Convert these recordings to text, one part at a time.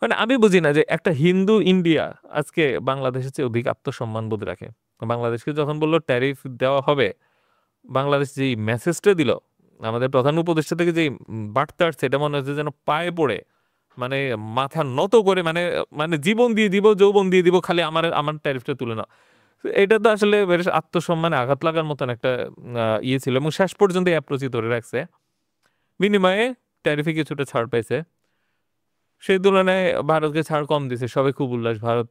মানে আমি বুঝি না যে একটা হিন্দু ইন্ডিয়া আজকে বাংলাদেশের চেয়ে অধিক আত্মসম্মান বোধ রাখে। বাংলাদেশকে যখন বলল ট্যারিফ দেওয়া হবে, বাংলাদেশ যেই মেসেজটা দিল, আমাদের প্রধান উপদেষ্টা থেকে যেই বার্তা আসছে, এটা মনে হচ্ছে যেন পায়ে পড়ে মানে মাথা নত করে মানে মানে জীবন দিয়ে দিব, যৌবন দিয়ে দিব, খালি আমার আমার ট্যারিফটা তুলে নাও। এটা তো আসলে বেশ আত্মসম্মানে আঘাত লাগার মতন একটা ইয়ে ছিল, এবং শেষ পর্যন্ত অ্যাপ্রোচই ধরে রাখছে। বিনিময়ে ট্যারিফে কিছুটা ছাড় পাইছে, সেই তুলনায় ভারতকে ছাড় কম দিছে, সবাই খুব উল্লাস ভারত।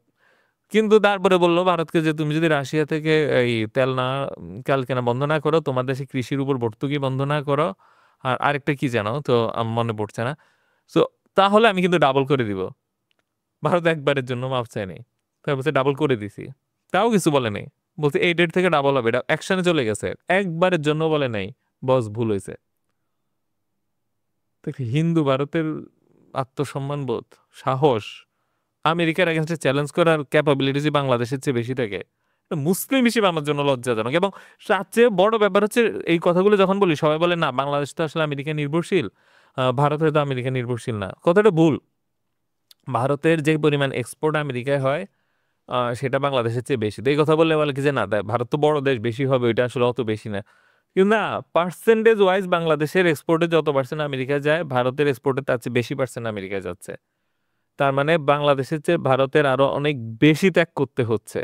কিন্তু তারপরে বললো ভারতকে যে তুমি যদি রাশিয়া থেকে এই তেল না তেল কেনা বন্ধ না করো, তোমার দেশে কৃষির উপর ভর্তুকি বন্ধ না করো, আর আরেকটা কি জানো তো আমার মনে পড়ছে না, তো তাহলে আমি কিন্তু ডাবল করে দিব। ভারত একবারের জন্য মাপ চায়নি, তারপর ডাবল করে দিছি, তাও কিছু বলে নাই। বলছে এই ডেট থেকে ডাবল হবে, এটা অ্যাকশনে চলে গেছে, একবারের জন্য বলে নাই বস ভুল হয়েছে। দেখি হিন্দু ভারতের আত্মসম্মান বোধ, সাহস, আমেরিকার এগেনস্টে চ্যালেঞ্জ করার ক্যাপাবিলিটি যে বাংলাদেশের চেয়ে বেশি থাকে, এটা মুসলিম হিসেবে আমার জন্য লজ্জাজনক। এবং তার চেয়ে বড় ব্যাপার হচ্ছে, এই কথাগুলো যখন বলি সবাই বলে না বাংলাদেশ তো আসলে আমেরিকা নির্ভরশীল, ভারত হয়তো আমেরিকা নির্ভরশীল না, কথাটা ভুল। ভারতের যে পরিমাণ এক্সপোর্ট আমেরিকায় হয়, সেটা বাংলাদেশের চেয়ে বেশি। তো এই কথা বললে বলে কি যে না ভারত তো বড় দেশ, বেশি হবে, এটা আসলে অত বেশি না। কিন্তু না, পার্সেন্টেজ ওয়াইজ বাংলাদেশের এক্সপোর্টে যত পার্সেন্ট আমেরিকায় যায়, ভারতের এক্সপোর্টে তার চেয়ে বেশি পার্সেন্ট আমেরিকায় যাচ্ছে। তার মানে বাংলাদেশের চেয়ে ভারতের আরো অনেক বেশি ত্যাগ করতে হচ্ছে।